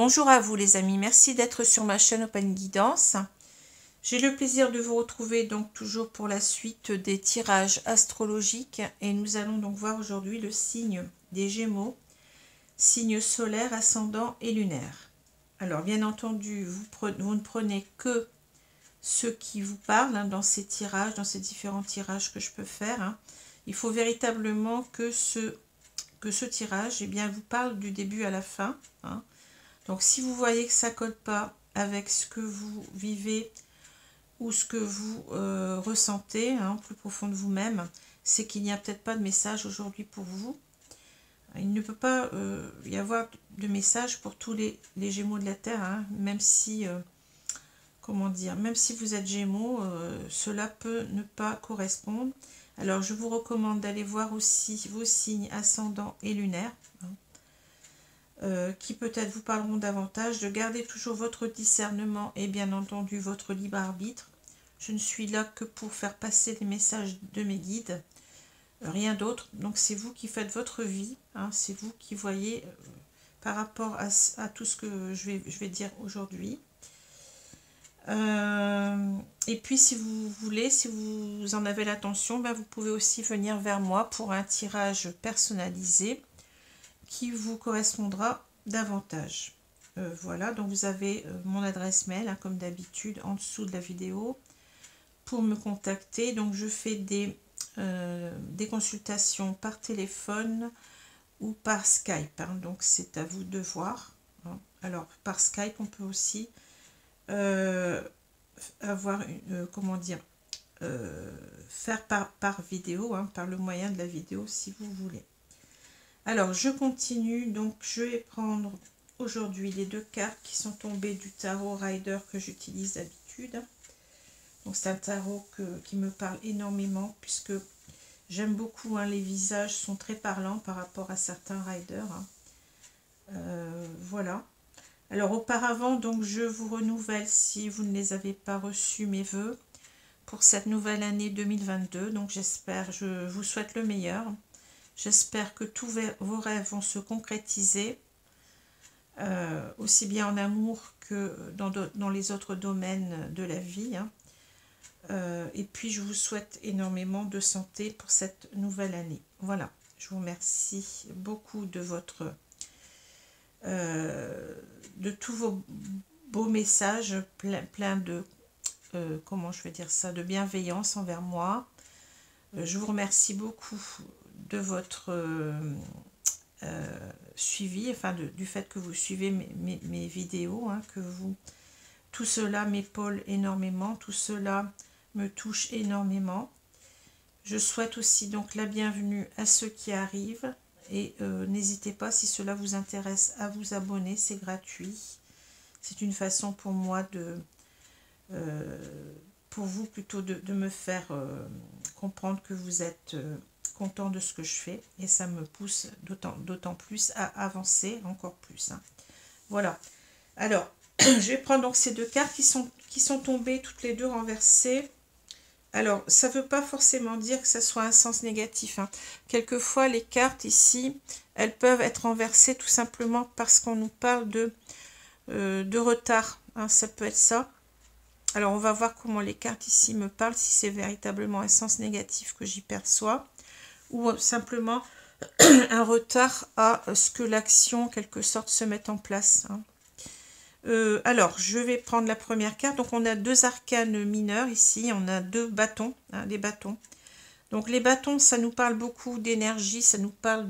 Bonjour à vous les amis, merci d'être sur ma chaîne Open Guidance. J'ai le plaisir de vous retrouver donc toujours pour la suite des tirages astrologiques et nous allons donc voir aujourd'hui le signe des Gémeaux, signe solaire, ascendant et lunaire. Alors bien entendu, vous ne prenez que ceux qui vous parlent dans ces tirages, dans ces différents tirages que je peux faire. Il faut véritablement que ce tirage vous parle du début à la fin. Donc si vous voyez que ça ne colle pas avec ce que vous vivez ou ce que vous ressentez plus profond de vous-même, c'est qu'il n'y a peut-être pas de message aujourd'hui pour vous. Il ne peut pas y avoir de message pour tous les Gémeaux de la Terre, même si, même si vous êtes Gémeaux, cela peut ne pas correspondre. Alors je vous recommande d'aller voir aussi vos signes ascendants et lunaires. Qui peut-être vous parleront davantage, de garder toujours votre discernement et bien entendu votre libre arbitre. Je ne suis là que pour faire passer les messages de mes guides, rien d'autre. Donc c'est vous qui faites votre vie, c'est vous qui voyez par rapport à tout ce que je vais dire aujourd'hui. Et puis si vous voulez, si vous en avez l'intention, vous pouvez aussi venir vers moi pour un tirage personnalisé qui vous correspondra davantage. Voilà, donc vous avez mon adresse mail, comme d'habitude, en dessous de la vidéo, pour me contacter. Donc je fais des consultations par téléphone ou par Skype, donc c'est à vous de voir. Alors par Skype, on peut aussi avoir faire par vidéo, par le moyen de la vidéo si vous voulez. Alors, je continue, donc je vais prendre aujourd'hui les deux cartes qui sont tombées du tarot Rider que j'utilise d'habitude. Donc, c'est un tarot qui me parle énormément puisque j'aime beaucoup, les visages sont très parlants par rapport à certains Riders. Voilà. Alors, auparavant, donc je vous renouvelle, si vous ne les avez pas reçus, mes vœux pour cette nouvelle année 2022. Donc, j'espère, je vous souhaite le meilleur. J'espère que tous vos rêves vont se concrétiser, aussi bien en amour que dans les autres domaines de la vie. Et puis, je vous souhaite énormément de santé pour cette nouvelle année. Voilà, je vous remercie beaucoup de tous vos beaux messages, plein de, de bienveillance envers moi. Je vous remercie beaucoup de votre suivi, du fait que vous suivez mes vidéos, tout cela m'épaule énormément, tout cela me touche énormément. Je souhaite aussi donc la bienvenue à ceux qui arrivent et n'hésitez pas, si cela vous intéresse, à vous abonner, c'est gratuit. C'est une façon pour moi pour vous plutôt de me faire comprendre que vous êtes content de ce que je fais et ça me pousse d'autant plus à avancer encore plus. Voilà. Alors, je vais prendre donc ces deux cartes qui sont tombées toutes les deux renversées. Alors, ça ne veut pas forcément dire que ça soit un sens négatif. Quelquefois, les cartes ici, elles peuvent être renversées tout simplement parce qu'on nous parle de retard. Ça peut être ça. Alors, on va voir comment les cartes ici me parlent, si c'est véritablement un sens négatif que j'y perçois, ou simplement un retard à ce que l'action, en quelque sorte, se mette en place. Alors, je vais prendre la première carte. Donc, on a deux arcanes mineurs ici. On a deux bâtons, les bâtons. Donc, les bâtons, ça nous parle beaucoup d'énergie, ça nous parle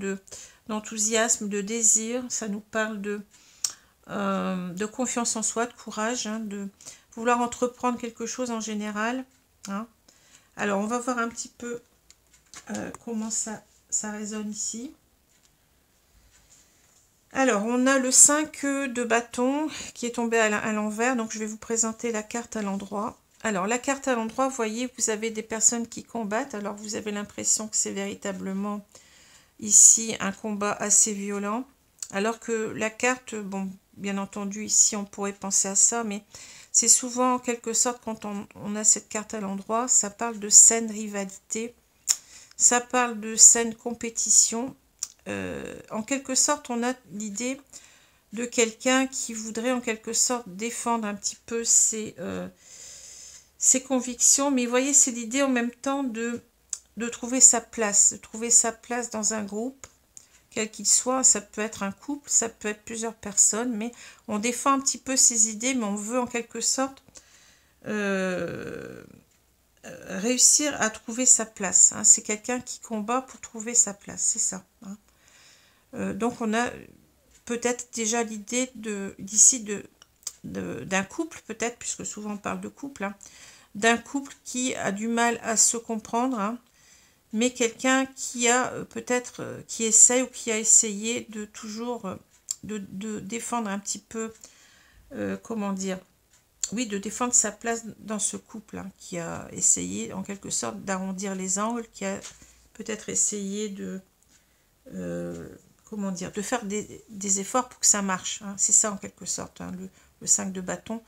d'enthousiasme, de désir, ça nous parle de confiance en soi, de courage, de vouloir entreprendre quelque chose en général. Alors, on va voir un petit peu comment ça résonne ici. Alors, on a le 5 de bâton qui est tombé à l'envers. Donc, je vais vous présenter la carte à l'endroit. Alors, la carte à l'endroit, vous voyez, vous avez des personnes qui combattent. Alors, vous avez l'impression que c'est véritablement ici un combat assez violent. Alors que la carte, bon, bien entendu, ici, on pourrait penser à ça, mais c'est souvent, en quelque sorte, quand on a cette carte à l'endroit, ça parle de saine rivalité, ça parle de saine compétition. En quelque sorte, on a l'idée de quelqu'un qui voudrait en quelque sorte défendre un petit peu ses convictions. Mais vous voyez, c'est l'idée en même temps de trouver sa place, dans un groupe, quel qu'il soit. Ça peut être un couple, ça peut être plusieurs personnes, mais on défend un petit peu ses idées, mais on veut en quelque sorte réussir à trouver sa place. Hein. C'est quelqu'un qui combat pour trouver sa place, c'est ça. Hein. Donc on a peut-être déjà l'idée d'ici d'un couple, peut-être, puisque souvent on parle de couple, hein, d'un couple qui a du mal à se comprendre, hein, mais quelqu'un qui a peut-être, qui essaye ou qui a essayé de toujours de défendre un petit peu, comment dire, oui, de défendre sa place dans ce couple, hein, qui a essayé en quelque sorte d'arrondir les angles, qui a peut-être essayé de, comment dire, de faire des efforts pour que ça marche. Hein. C'est ça en quelque sorte, hein, le 5 de bâton.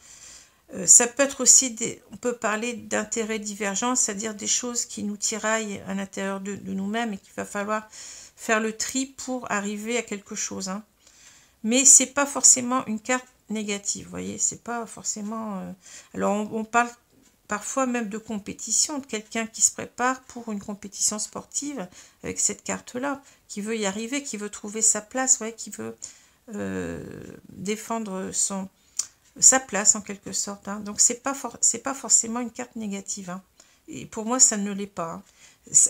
Ça peut être aussi, on peut parler d'intérêts divergents, c'est-à-dire des choses qui nous tiraillent à l'intérieur de nous-mêmes et qu'il va falloir faire le tri pour arriver à quelque chose. Hein. Mais c'est pas forcément une carte négative, vous voyez, c'est pas forcément... Alors on parle parfois même de compétition, de quelqu'un qui se prépare pour une compétition sportive avec cette carte-là, qui veut y arriver, qui veut trouver sa place, vous voyez, qui veut défendre sa place en quelque sorte. Hein. Donc c'est pas forcément une carte négative. Hein. Et pour moi, ça ne l'est pas. Hein.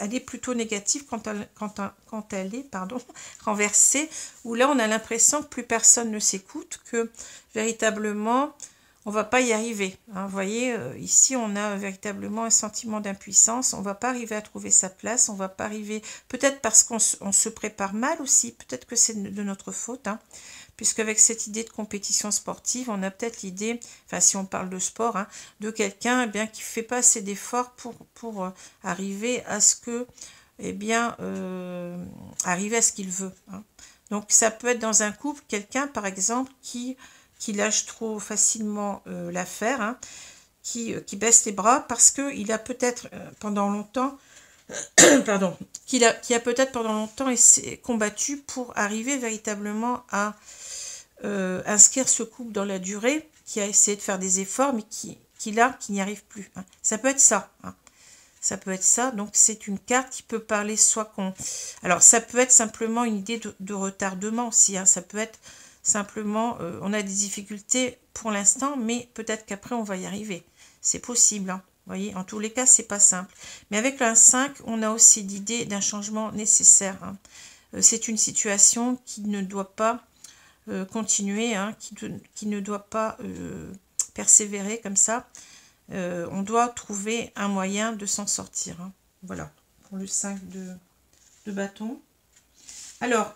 Elle est plutôt négative quand elle est renversée, où là on a l'impression que plus personne ne s'écoute, que véritablement on va pas y arriver. Hein. Vous voyez, ici on a véritablement un sentiment d'impuissance, on va pas arriver à trouver sa place, on va pas arriver, peut-être parce qu'on se prépare mal aussi, peut-être que c'est de notre faute, hein. Puisqu'avec cette idée de compétition sportive, on a peut-être l'idée, enfin si on parle de sport, hein, de quelqu'un qui ne fait pas assez d'efforts pour arriver à ce que, arriver à ce qu'il veut. Hein. Donc ça peut être dans un couple, quelqu'un par exemple qui lâche trop facilement l'affaire, hein, qui baisse les bras parce qu'il a peut-être pendant longtemps, pardon, qui a peut-être pendant longtemps combattu pour arriver véritablement à inscrire ce couple dans la durée, qui a essayé de faire des efforts, mais qui n'y arrive plus. Hein. Ça peut être ça. Hein. Ça peut être ça. Donc, c'est une carte qui peut parler soit qu'on... Alors, ça peut être simplement une idée de retardement aussi. Hein. Ça peut être simplement... on a des difficultés pour l'instant, mais peut-être qu'après, on va y arriver. C'est possible. Hein. Vous voyez, en tous les cas, c'est pas simple. Mais avec le 5, on a aussi l'idée d'un changement nécessaire. Hein. C'est une situation qui ne doit pas continuer, hein, qui ne doit pas persévérer comme ça. On doit trouver un moyen de s'en sortir. Hein. Voilà, pour le 5 de bâton. Alors,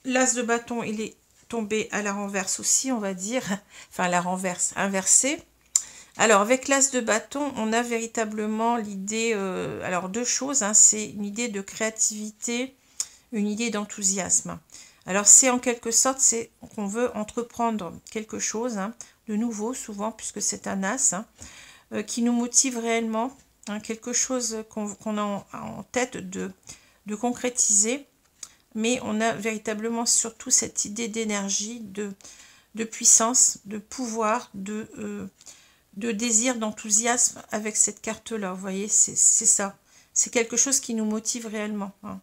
l'as de bâton, il est tombé à la renverse aussi, on va dire. Enfin, à la renverse, inversé. Alors, avec l'as de bâton, on a véritablement l'idée... alors, deux choses, hein, c'est une idée de créativité, une idée d'enthousiasme. Alors, c'est en quelque sorte, c'est qu'on veut entreprendre quelque chose, hein, de nouveau, souvent, puisque c'est un as, hein, qui nous motive réellement, hein, quelque chose qu'on a en tête de concrétiser, mais on a véritablement surtout cette idée d'énergie, de puissance, de pouvoir, de désir, d'enthousiasme avec cette carte-là. Vous voyez, c'est ça. C'est quelque chose qui nous motive réellement. Hein.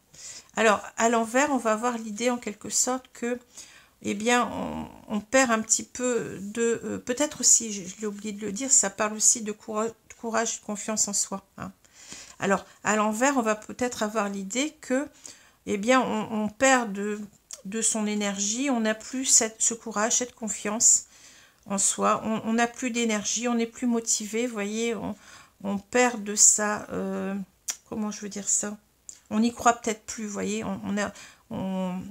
Alors, à l'envers, on va avoir l'idée en quelque sorte que, on perd un petit peu de... peut-être aussi, je l'ai oublié de le dire, ça parle aussi de courage, de confiance en soi. Hein. Alors, à l'envers, on va peut-être avoir l'idée que, on perd de son énergie, on n'a plus ce courage, cette confiance en soi, on n'a plus d'énergie, on n'est plus motivé, vous voyez, on perd de ça, comment je veux dire ça, on n'y croit peut-être plus, vous voyez, on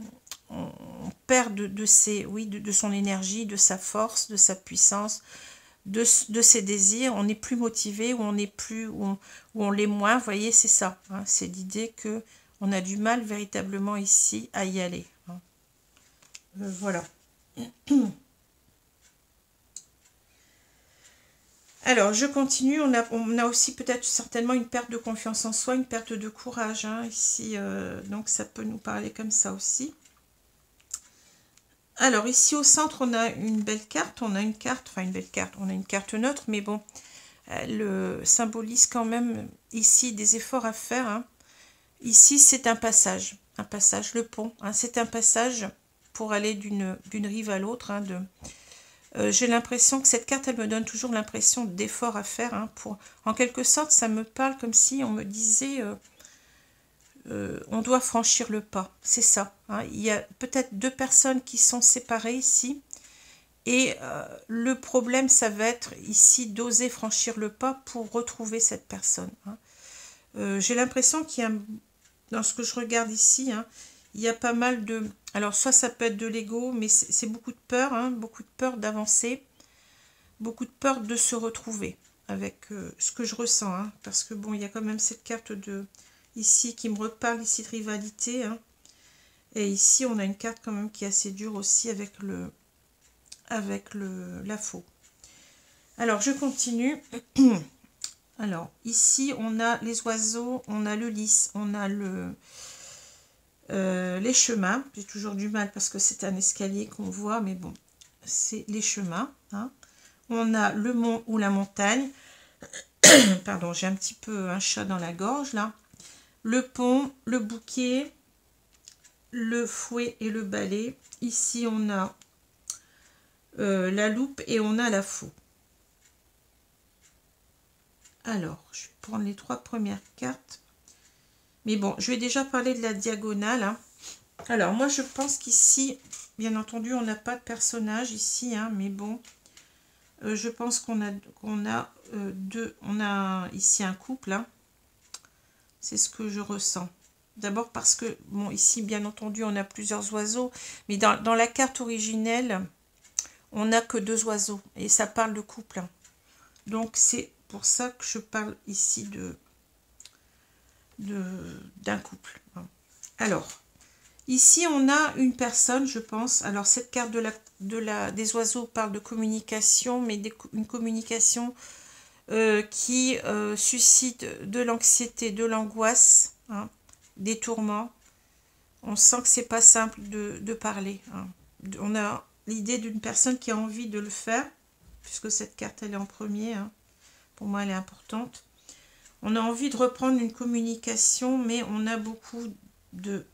perd de son énergie, de sa force, de sa puissance, de ses désirs, on n'est plus motivé, ou on n'est plus, ou on l'est moins, vous voyez, c'est ça, hein, c'est l'idée que on a du mal véritablement ici à y aller. Hein. Voilà. Alors, je continue. On a aussi peut-être certainement une perte de confiance en soi, une perte de courage, hein, ici. Donc, ça peut nous parler comme ça aussi. Alors, ici au centre, on a une belle carte. On a une carte, enfin une belle carte. On a une carte neutre, mais bon, elle symbolise quand même ici des efforts à faire. Hein. Ici, c'est un passage, le pont. Hein. C'est un passage pour aller d'une rive à l'autre. Hein, j'ai l'impression que cette carte, elle me donne toujours l'impression d'efforts à faire. Hein, en quelque sorte, ça me parle comme si on me disait... on doit franchir le pas, c'est ça. Hein. Il y a peut-être deux personnes qui sont séparées ici. Et le problème, ça va être ici d'oser franchir le pas pour retrouver cette personne. Hein. J'ai l'impression qu'il y a, dans ce que je regarde ici, hein, il y a pas mal de... Alors, soit ça peut être de l'ego, mais c'est beaucoup de peur, hein, beaucoup de peur d'avancer, beaucoup de peur de se retrouver avec ce que je ressens. Hein, parce que bon, il y a quand même cette carte de... Ici, qui me reparle ici de rivalité. Hein, et ici, on a une carte quand même qui est assez dure aussi avec la faux. Alors, je continue. Alors, ici, on a les oiseaux, on a le lys, on a les chemins. J'ai toujours du mal parce que c'est un escalier qu'on voit, mais bon, c'est les chemins. Hein. On a le mont ou la montagne. Pardon, j'ai un petit peu un chat dans la gorge, là. Le pont, le bouquet, le fouet et le balai. Ici, on a la loupe et on a la faux. Alors, je vais prendre les trois premières cartes. Mais bon, je vais déjà parler de la diagonale. Hein. Alors, moi, je pense qu'ici, bien entendu, on n'a pas de personnage ici. Hein, mais bon, je pense qu'on a ici un couple. Hein. C'est ce que je ressens. D'abord parce que, bon, ici, bien entendu, on a plusieurs oiseaux. Mais dans la carte originelle, on n'a que deux oiseaux. Et ça parle de couple. Hein. Donc, c'est pour ça que je parle ici d'un couple. Hein. Alors, ici, on a une personne, je pense. Alors, cette carte des oiseaux parle de communication, mais une communication qui suscite de l'anxiété, de l'angoisse, hein, des tourments. On sent que c'est pas simple de parler. Hein. On a l'idée d'une personne qui a envie de le faire, puisque cette carte, elle est en premier. Hein. Pour moi, elle est importante. On a envie de reprendre une communication, mais on a beaucoup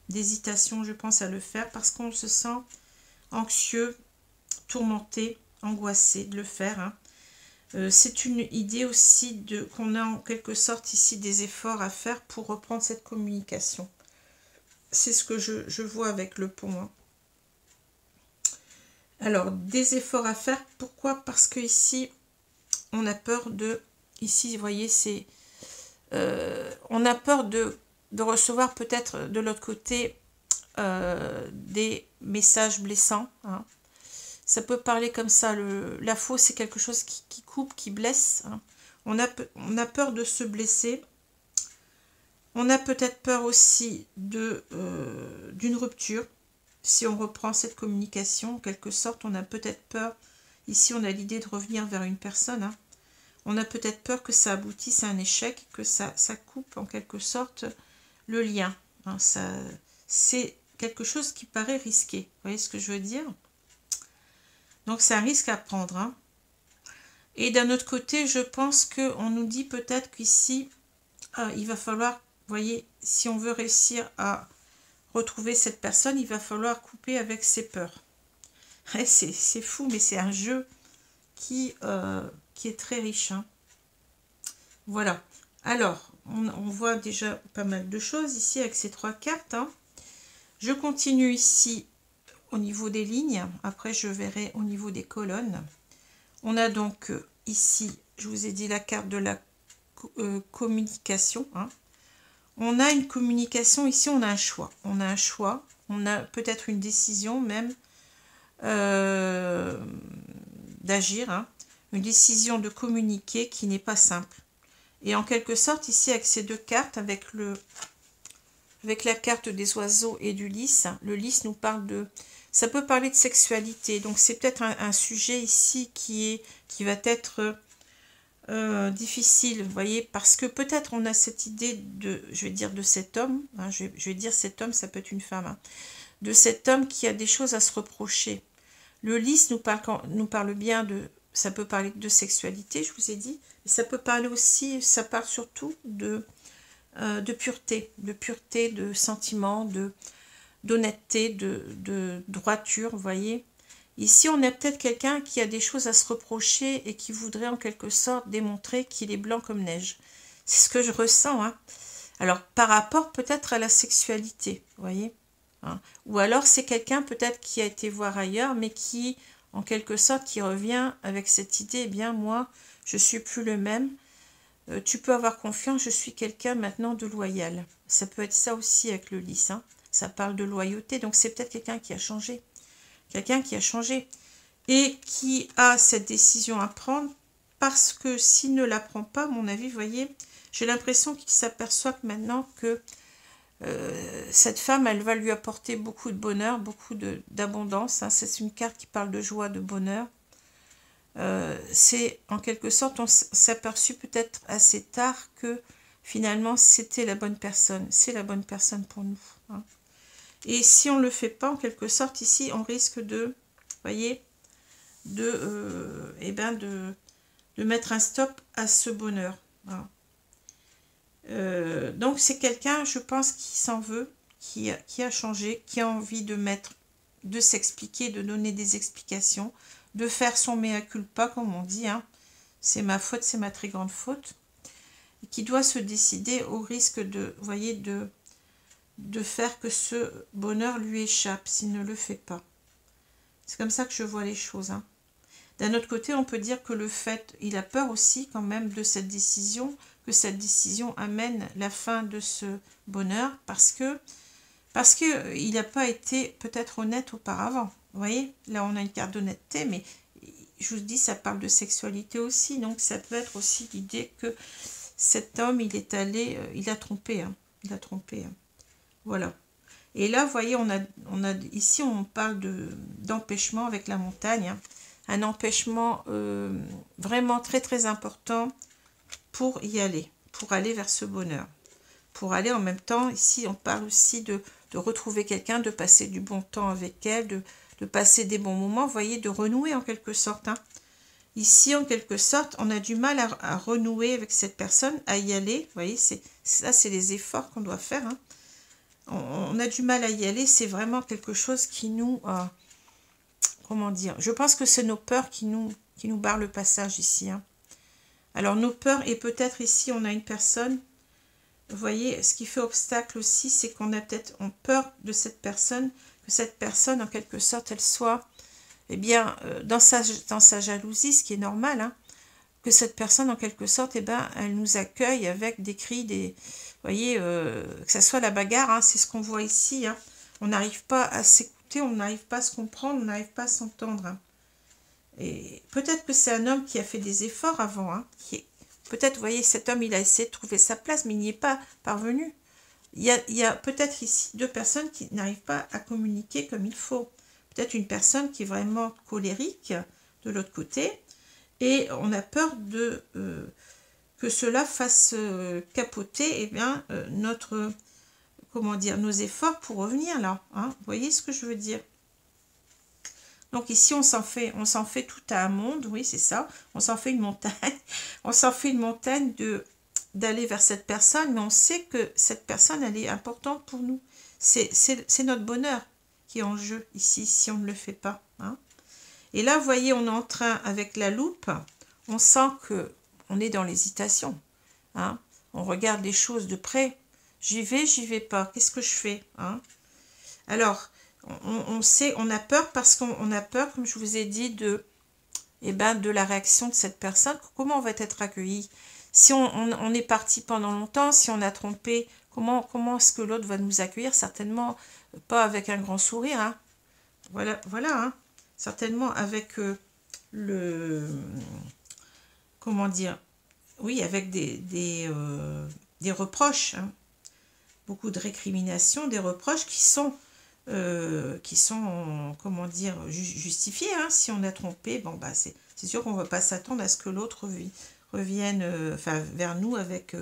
d'hésitation, je pense, à le faire, parce qu'on se sent anxieux, tourmenté, angoissé de le faire. Hein. C'est une idée aussi qu'on a en quelque sorte ici des efforts à faire pour reprendre cette communication. C'est ce que je vois avec le pont. Hein. Alors, des efforts à faire. Pourquoi? Parce que ici, on a peur de... Ici, vous voyez, c'est... on a peur de recevoir peut-être de l'autre côté des messages blessants. Hein. Ça peut parler comme ça. La faux, c'est quelque chose qui coupe, qui blesse. Hein. On a peur de se blesser. On a peut-être peur aussi d'une rupture. Si on reprend cette communication, en quelque sorte, on a peut-être peur. Ici, on a l'idée de revenir vers une personne. Hein. On a peut-être peur que ça aboutisse à un échec, que ça coupe en quelque sorte le lien. Hein. C'est quelque chose qui paraît risqué. Vous voyez ce que je veux dire? Donc, c'est un risque à prendre. Hein. Et d'un autre côté, je pense qu'on nous dit peut-être qu'ici, il va falloir, vous voyez, si on veut réussir à retrouver cette personne, il va falloir couper avec ses peurs. Ouais, c'est fou, mais c'est un jeu qui est très riche. Hein. Voilà. Alors, on voit déjà pas mal de choses ici avec ces trois cartes. Hein. Je continue ici au niveau des lignes. Après, je verrai au niveau des colonnes. On a donc ici, je vous ai dit, la carte de la communication. Hein. On a une communication, ici on a un choix. On a un choix, on a peut-être une décision même d'agir. Hein. Une décision de communiquer qui n'est pas simple. Et en quelque sorte, ici avec ces deux cartes, avec la carte des oiseaux et du lys, le lys nous parle de... Ça peut parler de sexualité, donc c'est peut-être un sujet ici qui va être difficile, vous voyez, parce que peut-être on a cette idée je vais dire de cet homme, hein, je vais dire cet homme, ça peut être une femme, hein, de cet homme qui a des choses à se reprocher. Le lys nous parle bien de... Ça peut parler de sexualité, je vous ai dit. Mais ça peut parler aussi, ça parle surtout de pureté. De pureté, de sentiment, d'honnêteté, de droiture, vous voyez. Ici, on a peut-être quelqu'un qui a des choses à se reprocher et qui voudrait en quelque sorte démontrer qu'il est blanc comme neige. C'est ce que je ressens, hein. Alors, par rapport peut-être à la sexualité, vous voyez, hein. Ou alors, c'est quelqu'un peut-être qui a été voir ailleurs, mais qui, en quelque sorte, qui revient avec cette idée, eh bien, moi, je suis plus le même. Tu peux avoir confiance, je suis quelqu'un maintenant de loyal. Ça peut être ça aussi avec le lys, hein. Ça parle de loyauté, donc c'est peut-être quelqu'un qui a changé. Quelqu'un qui a changé et qui a cette décision à prendre parce que s'il ne la prend pas, à mon avis, vous voyez, j'ai l'impression qu'il s'aperçoit que maintenant que cette femme, elle va lui apporter beaucoup de bonheur, beaucoup d'abondance, hein. C'est une carte qui parle de joie, de bonheur. C'est en quelque sorte, on s'est aperçu peut-être assez tard que finalement c'était la bonne personne. C'est la bonne personne pour nous, hein. Et si on ne le fait pas, en quelque sorte, ici, on risque de, voyez, eh ben de mettre un stop à ce bonheur. Voilà. Donc, c'est quelqu'un, je pense, qui s'en veut, qui a changé, qui a envie de s'expliquer, de donner des explications, de faire son mea culpa, comme on dit, hein. C'est ma faute, c'est ma très grande faute. Et qui doit se décider au risque de, vous voyez, de faire que ce bonheur lui échappe s'il ne le fait pas. C'est comme ça que je vois les choses, hein. D'un autre côté, on peut dire que le fait, il a peur aussi quand même de cette décision, que cette décision amène la fin de ce bonheur parce que il n'a pas été peut-être honnête auparavant. Vous voyez, là on a une carte d'honnêteté, mais je vous dis, ça parle de sexualité aussi, donc ça peut être aussi l'idée que cet homme, il est allé, il a trompé, hein. Il a trompé, hein. Voilà. Et là, vous voyez, ici, on parle d'empêchement avec la montagne, hein. Un empêchement vraiment très, très important pour y aller, pour aller vers ce bonheur. Pour aller en même temps, ici, on parle aussi de retrouver quelqu'un, de passer du bon temps avec elle, de passer des bons moments, vous voyez, de renouer en quelque sorte, hein. Ici, en quelque sorte, on a du mal à renouer avec cette personne, à y aller. Vous voyez, ça, c'est les efforts qu'on doit faire, hein. On a du mal à y aller, c'est vraiment quelque chose qui nous... comment dire? Je pense que c'est nos peurs qui nous barrent le passage ici, hein. Alors, nos peurs, et peut-être ici, on a une personne... Vous voyez, ce qui fait obstacle aussi, c'est qu'on a peut-être peur de cette personne, que cette personne, en quelque sorte, elle soit, eh bien, dans sa jalousie, ce qui est normal, hein, que cette personne, en quelque sorte, eh ben, elle nous accueille avec des cris, vous voyez, que ça soit la bagarre, hein, c'est ce qu'on voit ici, hein. On n'arrive pas à s'écouter, on n'arrive pas à se comprendre, on n'arrive pas à s'entendre, hein. Et peut-être que c'est un homme qui a fait des efforts avant, hein, peut-être, vous voyez, cet homme, il a essayé de trouver sa place, mais il n'y est pas parvenu. Il y a peut-être ici deux personnes qui n'arrivent pas à communiquer comme il faut. Peut-être une personne qui est vraiment colérique de l'autre côté, et on a peur que cela fasse capoter, eh bien, comment dire, nos efforts pour revenir là, hein. Vous voyez ce que je veux dire? Donc ici, on s'en fait tout à un monde, oui, c'est ça. On s'en fait une montagne. On s'en fait une montagne d'aller vers cette personne, mais on sait que cette personne, elle est importante pour nous. C'est notre bonheur qui est en jeu ici, si on ne le fait pas, hein. Et là, vous voyez, on est en train, avec la loupe, on sent qu'on est dans l'hésitation, hein. On regarde les choses de près. J'y vais pas. Qu'est-ce que je fais, hein? Alors, on sait, on a peur parce qu'on a peur, comme je vous ai dit, de la réaction de cette personne. Comment on va être accueilli? Si on est parti pendant longtemps, si on a trompé, comment est-ce que l'autre va nous accueillir? Certainement pas avec un grand sourire, hein. Voilà, hein. Certainement avec comment dire? Oui, avec des reproches, hein. Beaucoup de récriminations, des reproches qui sont comment dire, justifiés, hein. Si on a trompé, bon, bah, c'est sûr qu'on ne va pas s'attendre à ce que l'autre revienne vers nous avec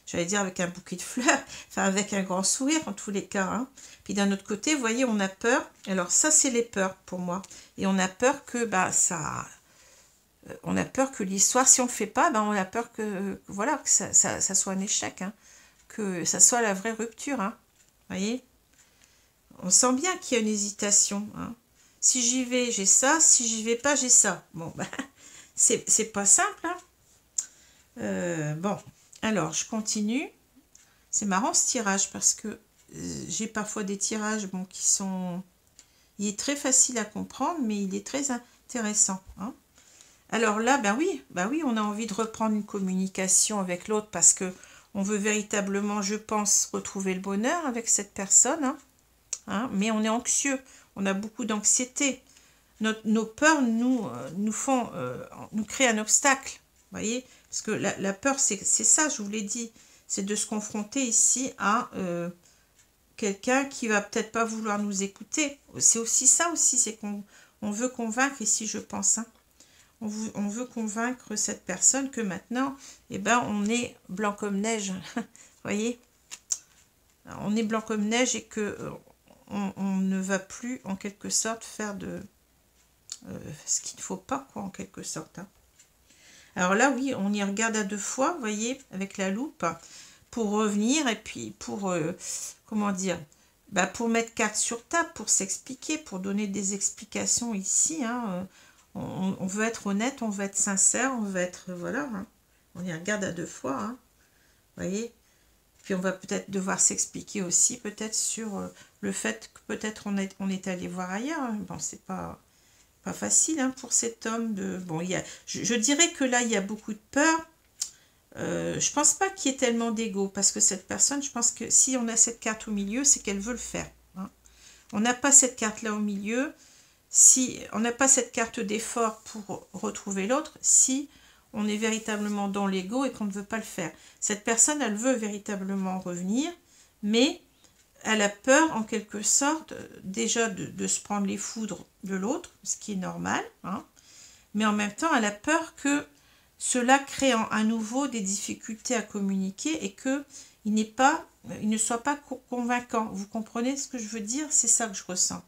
j'allais dire avec un bouquet de fleurs, enfin avec un grand sourire en tous les cas. Hein. Puis d'un autre côté, vous voyez, on a peur. Alors ça, c'est les peurs pour moi. Et on a peur que on a peur que l'histoire, si on ne le fait pas, on a peur voilà, que ça soit un échec, hein, que ça soit la vraie rupture. Hein. Vous voyez, on sent bien qu'il y a une hésitation. Hein. Si j'y vais, j'ai ça. Si j'y vais pas, j'ai ça. Bon, c'est pas simple. Hein. Bon, alors je continue. C'est marrant ce tirage parce que j'ai parfois des tirages qui sont... Il est très facile à comprendre, mais il est très intéressant. Hein. Alors là, oui, on a envie de reprendre une communication avec l'autre parce que on veut véritablement, je pense, retrouver le bonheur avec cette personne. Hein. Hein, mais on est anxieux, on a beaucoup d'anxiété. Nos peurs nous créent un obstacle. Vous voyez, parce que la peur, c'est ça, je vous l'ai dit, c'est de se confronter ici à quelqu'un qui va peut-être pas vouloir nous écouter. C'est aussi ça aussi, c'est qu'on veut convaincre ici, je pense. Hein. On veut convaincre cette personne que maintenant, on est blanc comme neige. Vous voyez, on est blanc comme neige et que on ne va plus, en quelque sorte, faire de ce qu'il ne faut pas, quoi, en quelque sorte. Hein. Alors là, oui, on y regarde à 2 fois, vous voyez, avec la loupe, pour revenir et puis pour, comment dire, pour mettre carte sur table, pour s'expliquer, pour donner des explications ici. Hein. On veut être honnête, on veut être sincère, on veut être, voilà, hein. On y regarde à 2 fois, hein. Vous voyez. Puis on va peut-être devoir s'expliquer aussi, peut-être sur le fait que peut-être on est allé voir ailleurs. Hein. Bon, c'est pas facile hein, pour cet homme de... Bon, je dirais que là, il y a beaucoup de peur. Je pense pas qu'il y ait tellement d'ego, parce que cette personne, je pense que si on a cette carte au milieu, c'est qu'elle veut le faire. Hein. On n'a pas cette carte-là au milieu. Si on n'a pas cette carte d'effort pour retrouver l'autre, si on est véritablement dans l'ego et qu'on ne veut pas le faire. Cette personne, elle veut véritablement revenir, mais elle a peur, en quelque sorte, déjà de se prendre les foudres de l'autre, ce qui est normal, hein, mais en même temps, elle a peur que cela crée à nouveau des difficultés à communiquer et qu'il ne soit pas convaincant. Vous comprenez ce que je veux dire? C'est ça que je ressens.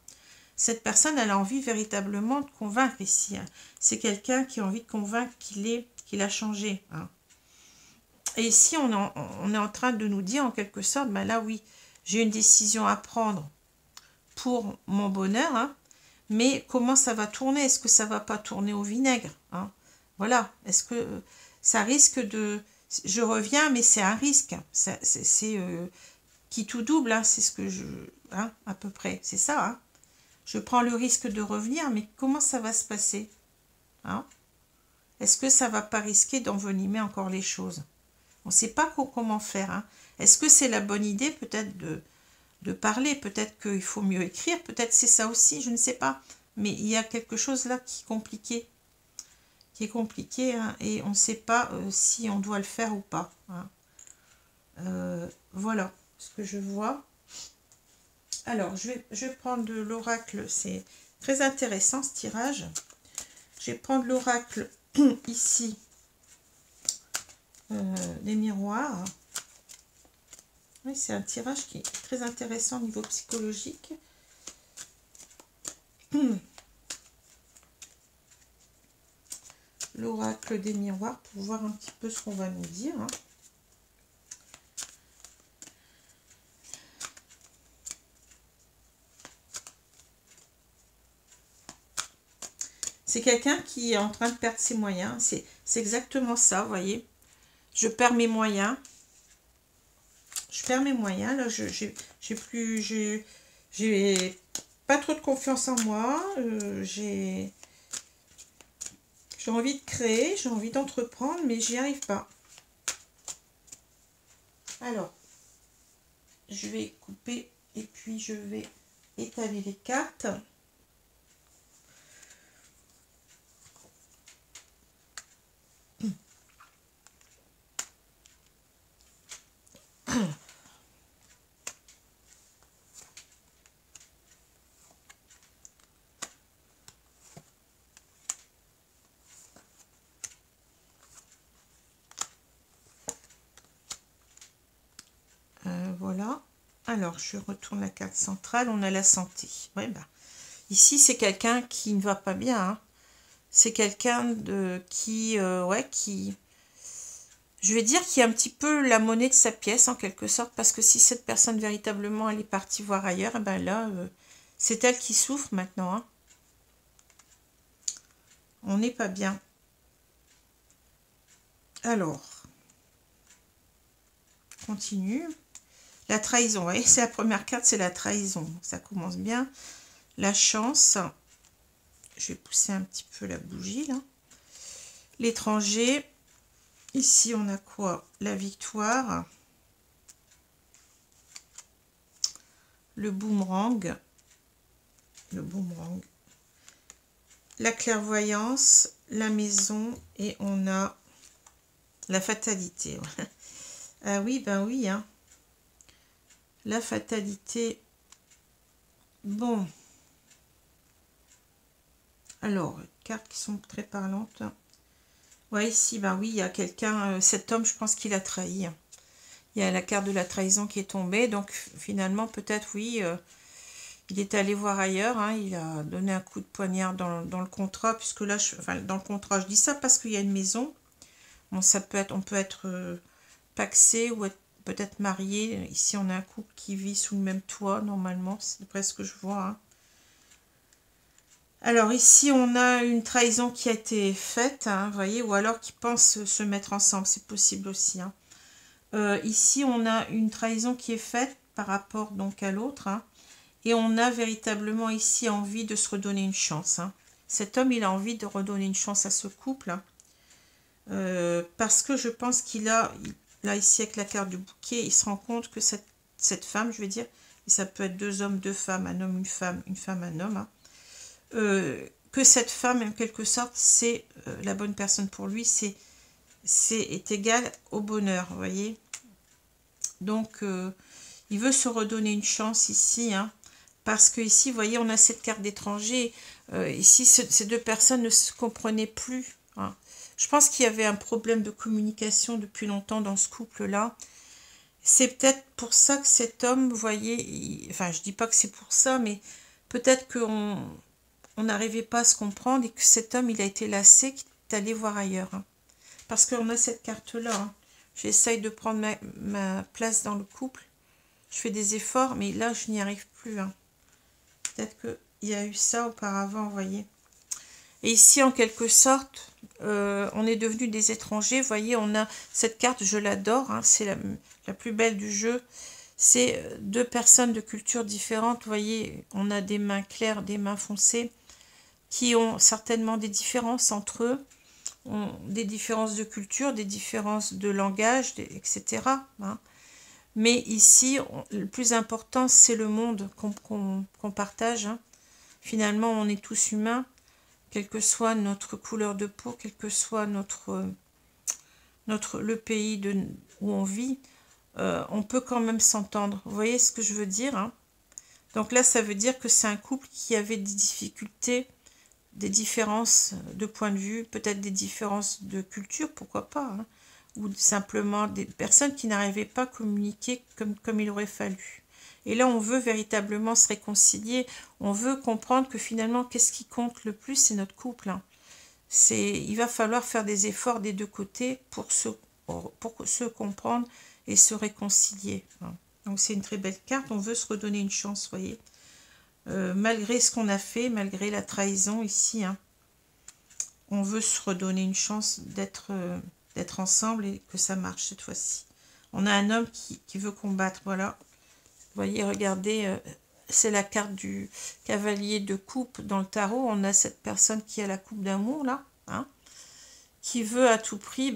Cette personne, elle a envie véritablement de convaincre ici. Hein. C'est quelqu'un qui a envie de convaincre qu'il a changé. Hein. Et ici, on est en train de nous dire, en quelque sorte, là, oui, j'ai une décision à prendre pour mon bonheur, hein, mais comment ça va tourner? Est-ce que ça va pas tourner au vinaigre? Hein? Voilà. Est-ce que ça risque de... Je reviens, mais c'est un risque. C'est qui tout double, hein, c'est ce que je... Hein, à peu près, c'est ça, hein. Je prends le risque de revenir, mais comment ça va se passer? Hein? Est-ce que ça ne va pas risquer d'envenimer encore les choses? On ne sait pas comment faire. Hein? Est-ce que c'est la bonne idée peut-être de parler? Peut-être qu'il faut mieux écrire. Peut-être c'est ça aussi, je ne sais pas. Mais il y a quelque chose là qui est compliqué. Hein, et on ne sait pas si on doit le faire ou pas. Hein? Voilà ce que je vois. Alors, je vais prendre de l'oracle, c'est très intéressant ce tirage. Je vais prendre l'oracle ici, les miroirs. Oui, c'est un tirage qui est très intéressant au niveau psychologique. L'oracle des miroirs pour voir un petit peu ce qu'on va nous dire. Hein. C'est quelqu'un qui est en train de perdre ses moyens. C'est exactement ça, vous voyez. Je perds mes moyens. Je perds mes moyens. Là, j'ai pas trop de confiance en moi. J'ai envie de créer, j'ai envie d'entreprendre, mais j'y arrive pas. Alors, je vais couper et puis je vais étaler les cartes. Alors, je retourne la carte centrale. On a la santé. Ouais, bah, ici, c'est quelqu'un qui ne va pas bien. Hein. C'est quelqu'un qui... Je vais dire qu'il y a un petit peu la monnaie de sa pièce, en quelque sorte. Parce que si cette personne, véritablement, elle est partie voir ailleurs, et ben là, c'est elle qui souffre maintenant. Hein. On n'est pas bien. Alors, continue. La trahison, vous voyez, c'est la première carte, c'est la trahison. Ça commence bien. La chance. Je vais pousser un petit peu la bougie, là. L'étranger. Ici, on a quoi? La victoire. Le boomerang. Le boomerang. La clairvoyance. La maison. Et on a la fatalité. Ah oui, ben oui, hein. La fatalité. Bon. Alors, cartes qui sont très parlantes. Ouais, ici, ben oui, il y a quelqu'un, cet homme, je pense qu'il a trahi. Il y a la carte de la trahison qui est tombée. Donc, finalement, peut-être, oui, il est allé voir ailleurs. Hein, il a donné un coup de poignard dans le contrat. Puisque là, enfin, dans le contrat, je dis ça parce qu'il y a une maison. Bon, ça peut être, on peut être pacsé ou être peut-être marié. Ici, on a un couple qui vit sous le même toit, normalement. C'est presque ce que je vois. Hein. Alors, ici, on a une trahison qui a été faite, hein, vous voyez, ou alors qui pensent se mettre ensemble. C'est possible aussi. Hein. Ici, on a une trahison qui est faite par rapport donc à l'autre. Hein, et on a véritablement ici envie de se redonner une chance. Hein. Cet homme, il a envie de redonner une chance à ce couple. Hein, parce que je pense qu'il a... Là, ici, avec la carte du bouquet, il se rend compte que cette femme, je vais dire, et ça peut être deux hommes, deux femmes, un homme, une femme, un homme, hein, que cette femme, en quelque sorte, c'est la bonne personne pour lui, est égal au bonheur, vous voyez. Donc, il veut se redonner une chance ici, hein, parce que ici, vous voyez, on a cette carte d'étranger. Ici, ces deux personnes ne se comprenaient plus, hein. Je pense qu'il y avait un problème de communication depuis longtemps dans ce couple-là. C'est peut-être pour ça que cet homme, vous voyez, enfin, je dis pas que c'est pour ça, mais peut-être qu'on n'arrivait pas à se comprendre et que cet homme, il a été lassé, qu'il est allé voir ailleurs. Hein. Parce qu'on a cette carte-là. Hein. J'essaye de prendre ma place dans le couple. Je fais des efforts, mais là, je n'y arrive plus. Hein. Peut-être qu'il y a eu ça auparavant, vous voyez. Et ici, en quelque sorte, on est devenus des étrangers. Vous voyez, on a cette carte, je l'adore, hein, c'est la plus belle du jeu. C'est deux personnes de cultures différentes. Vous voyez, on a des mains claires, des mains foncées, qui ont certainement des différences entre eux, des différences de culture, des différences de langage, etc. Hein. Mais ici, le plus important, c'est le monde qu'on partage. Hein. Finalement, on est tous humains. Quelle que soit notre couleur de peau, quel que soit le pays où on vit, on peut quand même s'entendre. Vous voyez ce que je veux dire, hein? Donc là, ça veut dire que c'est un couple qui avait des difficultés, des différences de point de vue, peut-être des différences de culture, pourquoi pas, hein, ou simplement des personnes qui n'arrivaient pas à communiquer comme il aurait fallu. Et là, on veut véritablement se réconcilier. On veut comprendre que finalement, qu'est-ce qui compte le plus, c'est notre couple. Hein. Il va falloir faire des efforts des deux côtés pour se comprendre et se réconcilier. Hein. Donc, c'est une très belle carte. On veut se redonner une chance, vous voyez. Malgré ce qu'on a fait, malgré la trahison ici, hein, on veut se redonner une chance d'être ensemble et que ça marche cette fois-ci. On a un homme qui veut combattre, voilà. Vous voyez, regardez, c'est la carte du cavalier de coupe dans le tarot. On a cette personne qui a la coupe d'amour, là, hein, qui veut à tout prix,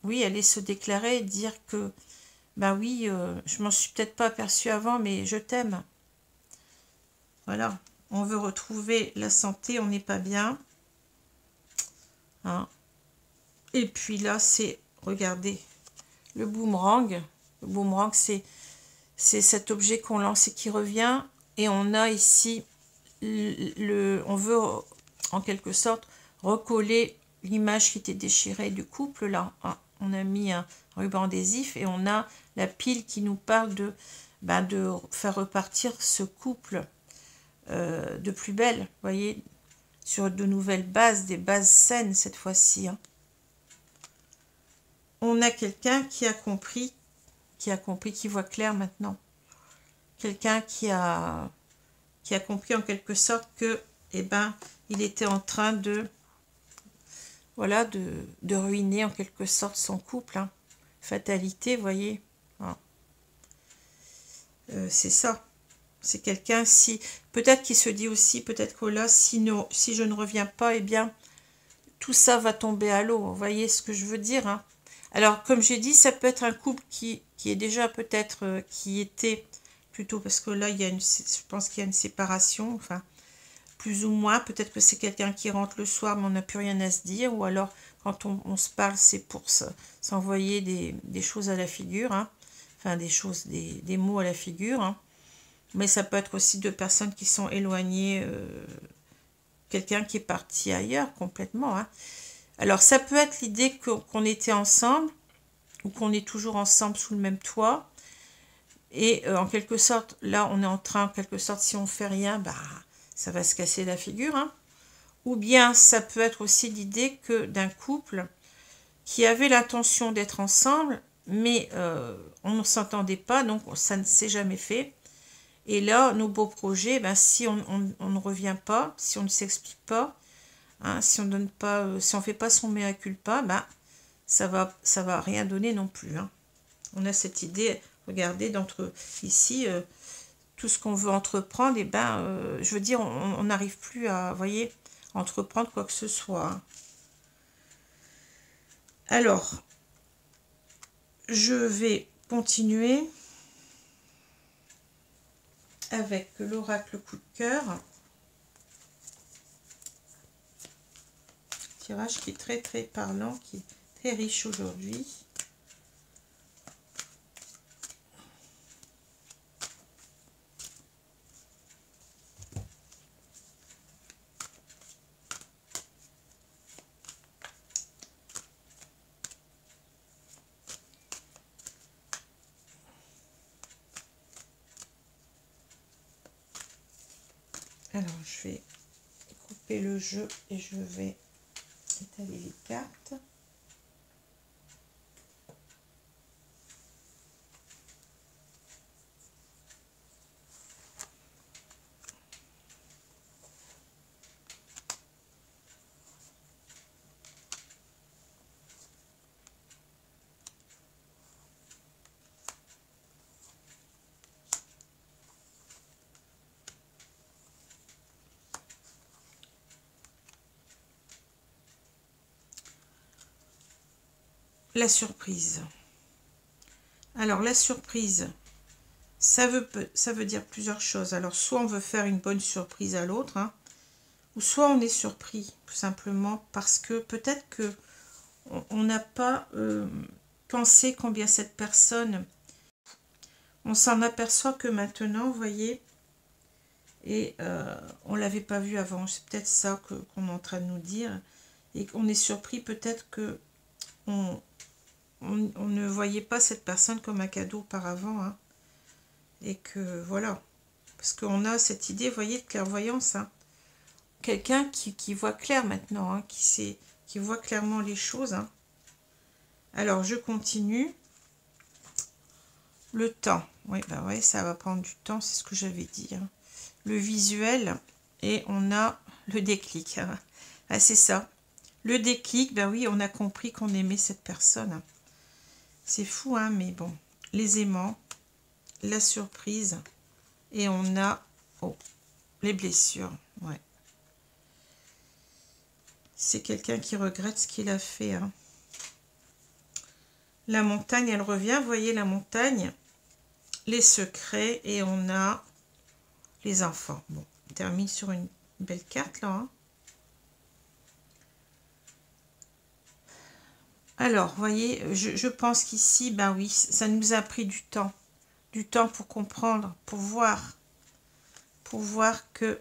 oui, aller se déclarer et dire que, oui, je m'en suis peut-être pas aperçue avant, mais je t'aime. Voilà, on veut retrouver la santé, on n'est pas bien. Hein. Et puis là, c'est, regardez, le boomerang. Le boomerang, c'est cet objet qu'on lance et qui revient. Et on a ici, on veut en quelque sorte recoller l'image qui était déchirée du couple. Là, hein. On a mis un ruban adhésif et on a la pile qui nous parle ben, de faire repartir ce couple de plus belle, vous voyez, sur de nouvelles bases, des bases saines cette fois-ci. Hein. On a quelqu'un qui a compris, qui voit clair maintenant. Quelqu'un qui a compris en quelque sorte que, eh ben, il était en train de, voilà, de ruiner en quelque sorte son couple. Hein. Fatalité, vous voyez. Voilà. C'est ça. C'est quelqu'un, si peut-être qu'il se dit aussi, peut-être que là, si je ne reviens pas, eh bien, tout ça va tomber à l'eau. Vous voyez ce que je veux dire, hein. Alors, comme j'ai dit, ça peut être un couple qui est déjà peut-être, qui était plutôt, parce que là, je pense qu'il y a une séparation, enfin, plus ou moins. Peut-être que c'est quelqu'un qui rentre le soir, mais on n'a plus rien à se dire, ou alors, quand on se parle, c'est pour s'envoyer des choses à la figure, hein. Enfin, des mots à la figure, hein. Mais ça peut être aussi deux personnes qui sont éloignées, quelqu'un qui est parti ailleurs complètement. Hein. Alors ça peut être l'idée qu'on était ensemble, ou qu'on est toujours ensemble sous le même toit. Et en quelque sorte, là on est en train, en quelque sorte, si on fait rien, bah, ça va se casser la figure. Hein. Ou bien ça peut être aussi l'idée que d'un couple qui avait l'intention d'être ensemble, mais on ne s'entendait pas, donc ça ne s'est jamais fait. Et là, nos beaux projets, ben, si on ne revient pas, si on ne s'explique pas, hein, si on donne pas, si on fait pas son mea culpa, ben, ça va rien donner non plus. Hein. On a cette idée, regardez, ici, tout ce qu'on veut entreprendre, et ben, je veux dire, on n'arrive plus à, voyez, entreprendre quoi que ce soit. Hein. Alors, je vais continuer avec l'oracle coup de cœur. Tirage qui est très très parlant, qui est très riche aujourd'hui. Alors je vais couper le jeu et je vais étaler les cartes. La surprise. Alors la surprise, ça veut dire plusieurs choses. Alors soit on veut faire une bonne surprise à l'autre, hein, ou soit on est surpris, tout simplement, parce que peut-être que on n'a pas pensé combien cette personne, on s'en aperçoit que maintenant, vous voyez, et on ne l'avait pas vu avant. C'est peut-être ça qu'on est en train de nous dire, et qu'on est surpris peut-être que on ne voyait pas cette personne comme un cadeau auparavant, hein, et que voilà, parce qu'on a cette idée, vous voyez, de clairvoyance, hein. Quelqu'un qui voit clair maintenant, hein, qui voit clairement les choses. Hein. Alors, je continue. Le temps, oui, bah ouais, ça va prendre du temps, c'est ce que j'avais dit. Hein. Le visuel, et on a le déclic. Hein. Ah, c'est ça. Le déclic, ben oui, on a compris qu'on aimait cette personne. C'est fou, hein, mais bon. Les aimants, la surprise, et on a les blessures. Ouais. C'est quelqu'un qui regrette ce qu'il a fait. Hein. La montagne, elle revient. Vous voyez la montagne, les secrets, et on a les enfants. Bon, on termine sur une belle carte, là. Hein. Alors, vous voyez, je pense qu'ici, ben oui, ça nous a pris du temps pour comprendre, pour voir que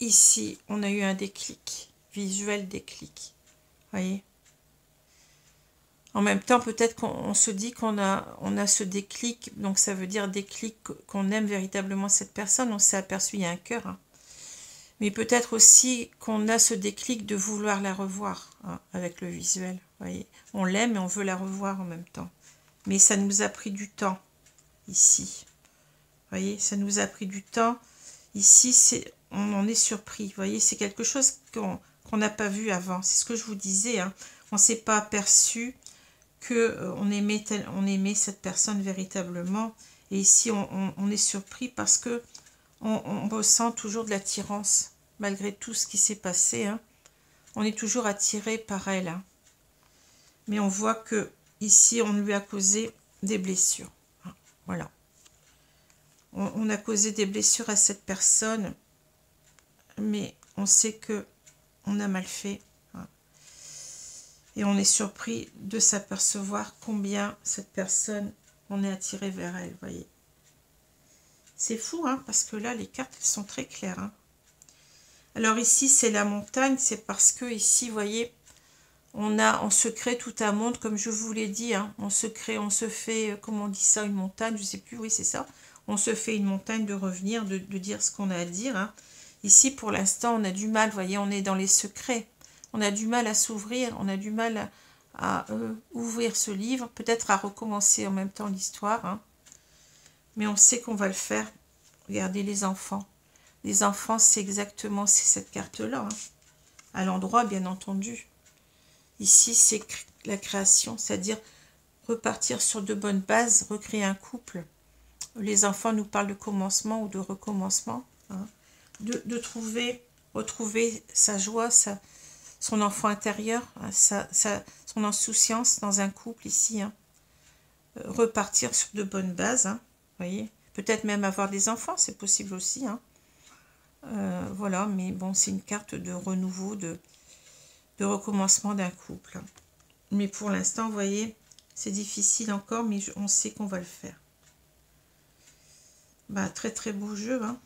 ici, on a eu un déclic, visuel déclic, vous voyez. En même temps, peut-être qu'on se dit qu'on a ce déclic, donc ça veut dire déclic qu'on aime véritablement cette personne, on s'est aperçu, il y a un cœur. Hein. Mais peut-être aussi qu'on a ce déclic de vouloir la revoir hein, avec le visuel. Vous voyez, on l'aime et on veut la revoir en même temps. Mais ça nous a pris du temps ici. Vous voyez, ça nous a pris du temps. Ici, on en est surpris. Vous voyez, c'est quelque chose qu'on n'a pas vu avant. C'est ce que je vous disais. Hein. On ne s'est pas aperçu qu'on aimait cette personne véritablement. Et ici, on est surpris parce que on ressent toujours de l'attirance, malgré tout ce qui s'est passé. Hein. On est toujours attiré par elle. Hein. Mais on voit que ici, on lui a causé des blessures. Hein. Voilà. On a causé des blessures à cette personne, mais on sait que on a mal fait. Hein. Et on est surpris de s'apercevoir combien cette personne, on est attiré vers elle, voyez. C'est fou, hein, parce que là, les cartes, elles sont très claires. Hein. Alors ici, c'est la montagne, c'est parce que ici, vous voyez, on se crée tout un monde, comme je vous l'ai dit. Hein, on se fait, comment on dit ça, une montagne, je ne sais plus, oui, c'est ça. On se fait une montagne de revenir, de dire ce qu'on a à dire. Hein. Ici, pour l'instant, on a du mal, vous voyez, on est dans les secrets. On a du mal à s'ouvrir, on a du mal à ouvrir ce livre, peut-être à recommencer en même temps l'histoire. Hein. Mais on sait qu'on va le faire. Regardez les enfants. Les enfants, c'est exactement cette carte-là. Hein. À l'endroit, bien entendu. Ici, c'est la création, c'est-à-dire repartir sur de bonnes bases, recréer un couple. Les enfants nous parlent de commencement ou de recommencement. Hein. De retrouver sa joie, son enfant intérieur, hein, son insouciance dans un couple ici. Hein. Repartir sur de bonnes bases, hein, voyez. Peut-être même avoir des enfants, c'est possible aussi. Hein. Voilà, mais bon, c'est une carte de renouveau, de recommencement d'un couple. Mais pour l'instant, vous voyez, c'est difficile encore, mais on sait qu'on va le faire. Bah, très très beau jeu. Hein.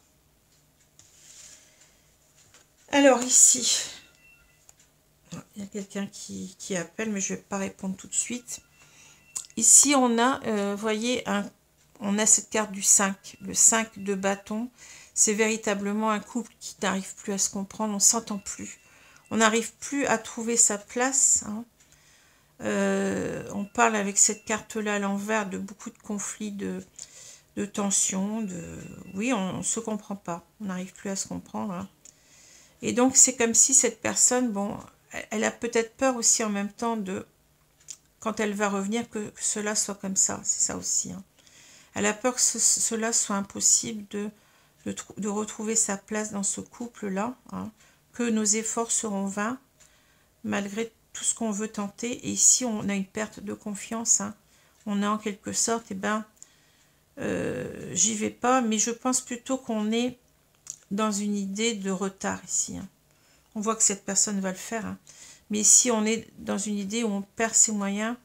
Alors ici, il y a quelqu'un qui appelle, mais je ne vais pas répondre tout de suite. Ici, on a, voyez, on a cette carte du 5, le 5 de bâton. C'est véritablement un couple qui n'arrive plus à se comprendre, on ne s'entend plus. On n'arrive plus à trouver sa place. Hein. On parle avec cette carte-là à l'envers de beaucoup de conflits, de tensions. Oui, on ne se comprend pas, on n'arrive plus à se comprendre. Hein. Et donc, c'est comme si cette personne, bon, elle a peut-être peur aussi en même temps de, quand elle va revenir, que cela soit comme ça. C'est ça aussi. Hein. Elle a peur que cela soit impossible de retrouver sa place dans ce couple-là, hein, que nos efforts seront vains, malgré tout ce qu'on veut tenter. Et ici, on a une perte de confiance. Hein. On a en quelque sorte, eh ben, j'y vais pas, mais je pense plutôt qu'on est dans une idée de retard ici. Hein. On voit que cette personne va le faire. Hein. Mais ici, on est dans une idée où on perd ses moyens,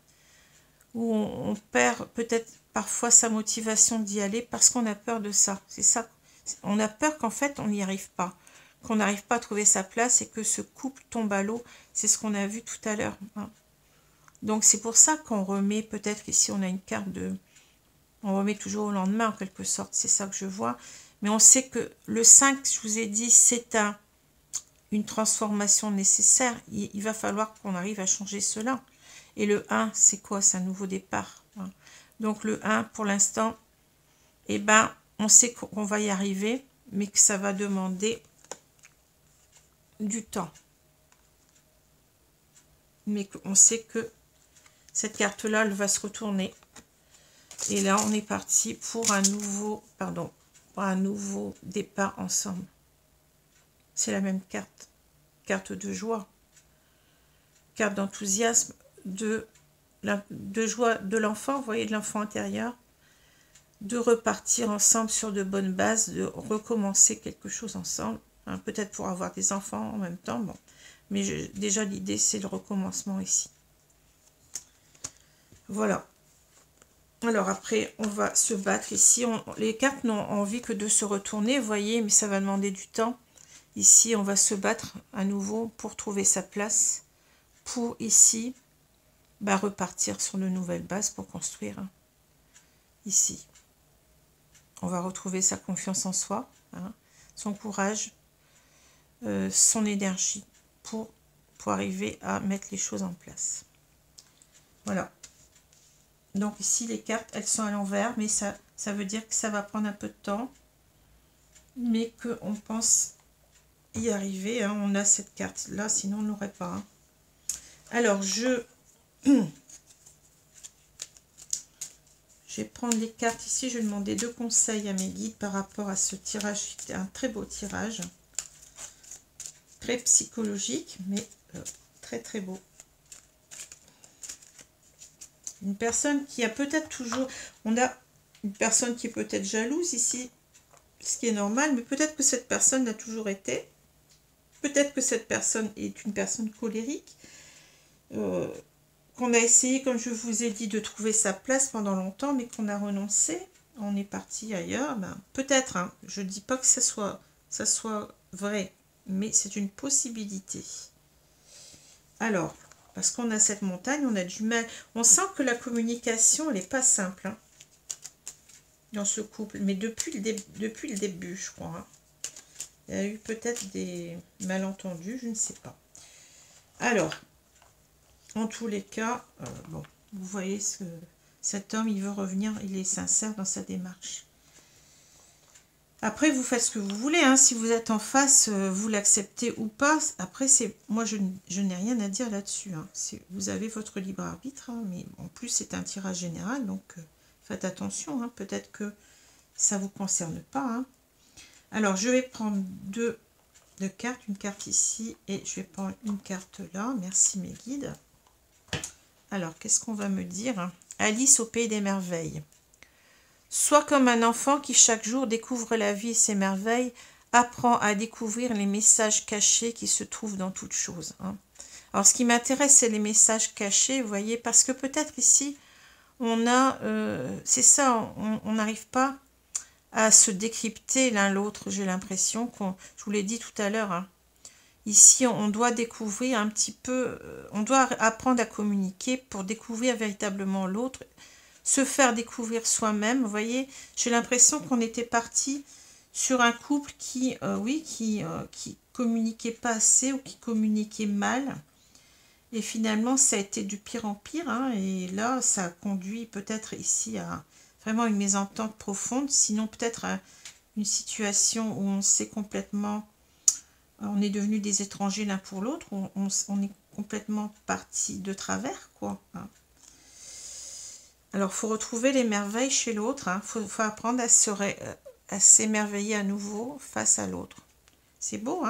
où on perd peut-être parfois sa motivation d'y aller parce qu'on a peur de ça. C'est ça. On a peur qu'en fait, on n'y arrive pas. Qu'on n'arrive pas à trouver sa place et que ce couple tombe à l'eau. C'est ce qu'on a vu tout à l'heure. Hein. Donc, c'est pour ça qu'on remet, peut-être ici, on a une carte de... On remet toujours au lendemain, en quelque sorte. C'est ça que je vois. Mais on sait que le 5, je vous ai dit, c'est une transformation nécessaire. Il va falloir qu'on arrive à changer cela. Et le 1, c'est quoi? C'est un nouveau départ. Hein. Donc le 1, pour l'instant, eh ben, on sait qu'on va y arriver, mais que ça va demander du temps. Mais on sait que cette carte-là, elle va se retourner. Et là, on est parti pour un nouveau, pour un nouveau départ ensemble. C'est la même carte. Carte de joie. Carte d'enthousiasme, de joie de l'enfant, vous voyez, de l'enfant intérieur. De repartir ensemble sur de bonnes bases, de recommencer quelque chose ensemble. Hein, peut-être pour avoir des enfants en même temps. Bon. Mais déjà, l'idée, c'est le recommencement ici. Voilà. Alors après, on va se battre ici. Les cartes n'ont envie que de se retourner, vous voyez, mais ça va demander du temps. Ici, on va se battre à nouveau pour trouver sa place. Pour ici, repartir sur de nouvelles bases pour construire ici. On va retrouver sa confiance en soi, son courage, son énergie pour arriver à mettre les choses en place. Voilà. Donc ici, les cartes, elles sont à l'envers, mais ça veut dire que ça va prendre un peu de temps, mais qu'on pense y arriver. On a cette carte-là, sinon on ne l'aurait pas. Alors, je vais prendre les cartes ici. Je vais demander 2 conseils à mes guides par rapport à ce tirage. C'était un très beau tirage. Très psychologique, mais très très beau. Une personne qui a peut-être toujours... On a une personne qui est peut-être jalouse ici, ce qui est normal, mais peut-être que cette personne l'a toujours été. Peut-être que cette personne est une personne colérique. Qu'on a essayé, comme je vous ai dit, de trouver sa place pendant longtemps, mais qu'on a renoncé. On est parti ailleurs. Peut-être, je ne dis pas que ça soit vrai, mais c'est une possibilité. Alors... Parce qu'on a cette montagne, on a du mal. On sent que la communication, elle n'est pas simple dans ce couple. Mais depuis le début, je crois. Il y a eu peut-être des malentendus, je ne sais pas. Alors, en tous les cas, bon, vous voyez, cet homme, il veut revenir, il est sincère dans sa démarche. Après, vous faites ce que vous voulez. Si vous êtes en face, vous l'acceptez ou pas. Après, moi, je n'ai rien à dire là-dessus. Vous avez votre libre arbitre. Mais en plus, c'est un tirage général. Donc, faites attention. Peut-être que ça ne vous concerne pas. Alors, je vais prendre deux cartes. Une carte ici et je vais prendre une carte là. Merci, mes guides. Alors, qu'est-ce qu'on va me dire? Alice au pays des merveilles. Sois comme un enfant qui chaque jour découvre la vie et ses merveilles, apprend à découvrir les messages cachés qui se trouvent dans toute chose. Alors, ce qui m'intéresse, c'est les messages cachés, vous voyez, parce que peut-être ici, on a, c'est ça, on n'arrive pas à se décrypter l'un l'autre, j'ai l'impression, je vous l'ai dit tout à l'heure, ici, on doit découvrir un petit peu, on doit apprendre à communiquer pour découvrir véritablement l'autre, se faire découvrir soi-même. Vous voyez, j'ai l'impression qu'on était parti sur un couple qui communiquait pas assez ou qui communiquait mal. Et finalement, ça a été du pire en pire. Et là, ça a conduit peut-être ici à vraiment une mésentente profonde. Sinon, peut-être à une situation où on s'est complètement... On est devenus des étrangers l'un pour l'autre. On est complètement parti de travers, quoi. Alors, il faut retrouver les merveilles chez l'autre. Faut apprendre à s'émerveiller à nouveau face à l'autre. C'est beau,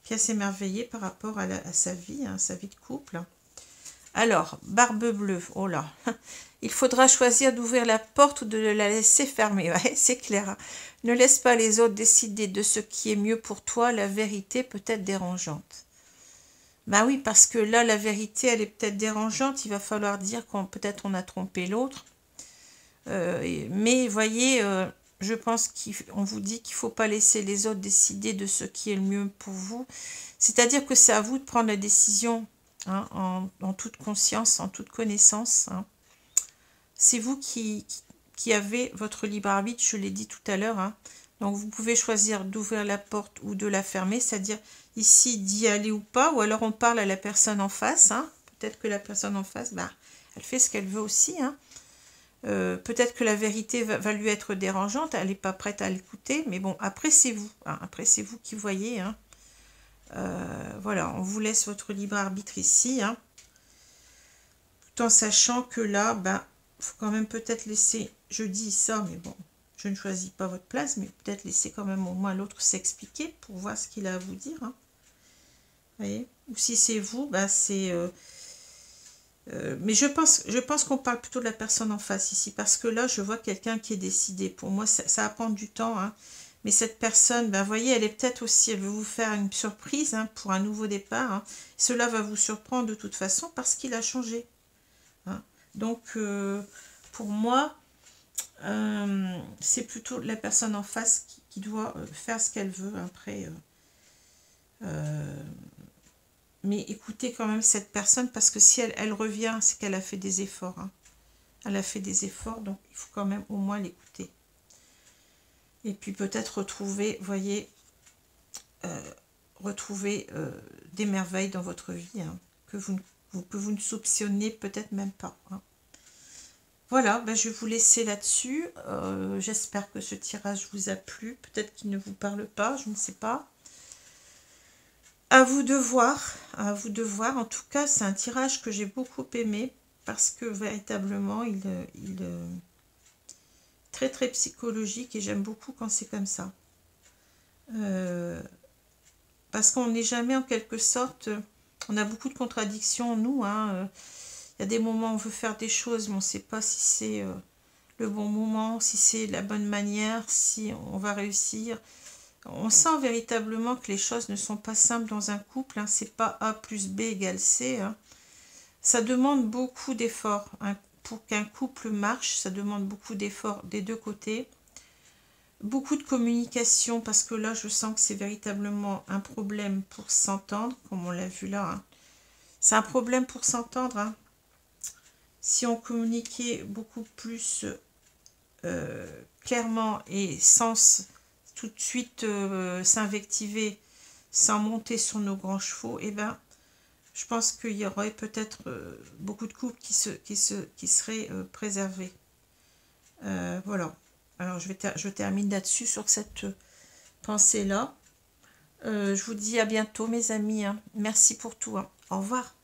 Puis à s'émerveiller par rapport à sa vie, sa vie de couple. Alors, barbe bleue, oh là. Il faudra choisir d'ouvrir la porte ou de la laisser fermer. Ouais, c'est clair. Ne laisse pas les autres décider de ce qui est mieux pour toi. La vérité peut être dérangeante. Ben oui, parce que là, la vérité, elle est peut-être dérangeante. Il va falloir dire qu'on peut-être on a trompé l'autre. Mais voyez, je pense qu'on vous dit qu'il ne faut pas laisser les autres décider de ce qui est le mieux pour vous. C'est-à-dire que c'est à vous de prendre la décision en toute conscience, en toute connaissance. C'est vous qui avez votre libre arbitre, je l'ai dit tout à l'heure. Donc vous pouvez choisir d'ouvrir la porte ou de la fermer, c'est-à-dire ici d'y aller ou pas, ou alors on parle à la personne en face. Peut-être que la personne en face, elle fait ce qu'elle veut aussi. Peut-être que la vérité va lui être dérangeante, elle n'est pas prête à l'écouter, mais bon, après c'est vous. Après c'est vous qui voyez. Voilà, on vous laisse votre libre arbitre ici. Tout en sachant que là, faut quand même peut-être laisser, je dis ça, mais bon, je ne choisis pas votre place, mais peut-être laisser quand même au moins l'autre s'expliquer pour voir ce qu'il a à vous dire. Vous voyez? Ou si c'est vous, c'est... mais je pense qu'on parle plutôt de la personne en face ici, parce que là, je vois quelqu'un qui est décidé. Pour moi, ça va prendre du temps, mais cette personne, vous voyez, elle est peut-être aussi, elle veut vous faire une surprise pour un nouveau départ. Cela va vous surprendre de toute façon parce qu'il a changé. Donc, pour moi, c'est plutôt la personne en face qui doit faire ce qu'elle veut après. Mais écoutez quand même cette personne, parce que si elle revient, c'est qu'elle a fait des efforts. Hein. Elle a fait des efforts, donc il faut quand même au moins l'écouter. Et puis peut-être retrouver, voyez, retrouver des merveilles dans votre vie, hein, que vous ne soupçonnez peut-être même pas. Hein. Voilà, ben je vais vous laisser là-dessus. J'espère que ce tirage vous a plu. Peut-être qu'il ne vous parle pas, je ne sais pas. À vous de voir, à vous de voir. En tout cas, c'est un tirage que j'ai beaucoup aimé parce que véritablement, il très très psychologique et j'aime beaucoup quand c'est comme ça. Parce qu'on n'est jamais en quelque sorte, on a beaucoup de contradictions nous. Hein, il y a des moments où on veut faire des choses, mais on ne sait pas si c'est le bon moment, si c'est la bonne manière, si on va réussir. On sent véritablement que les choses ne sont pas simples dans un couple. Hein, c'est pas A plus B égale C. Hein. Ça demande beaucoup d'efforts. Hein, pour qu'un couple marche, ça demande beaucoup d'efforts des deux côtés. Beaucoup de communication, parce que là, je sens que c'est véritablement un problème pour s'entendre, comme on l'a vu là. Hein. C'est un problème pour s'entendre. Hein. Si on communiquait beaucoup plus clairement et sans tout de suite s'invectiver, sans monter sur nos grands chevaux, eh ben, je pense qu'il y aurait peut-être beaucoup de couples qui seraient préservés. Voilà. Alors, je termine là-dessus, sur cette pensée-là. Je vous dis à bientôt, mes amis. Hein. Merci pour tout. Hein. Au revoir.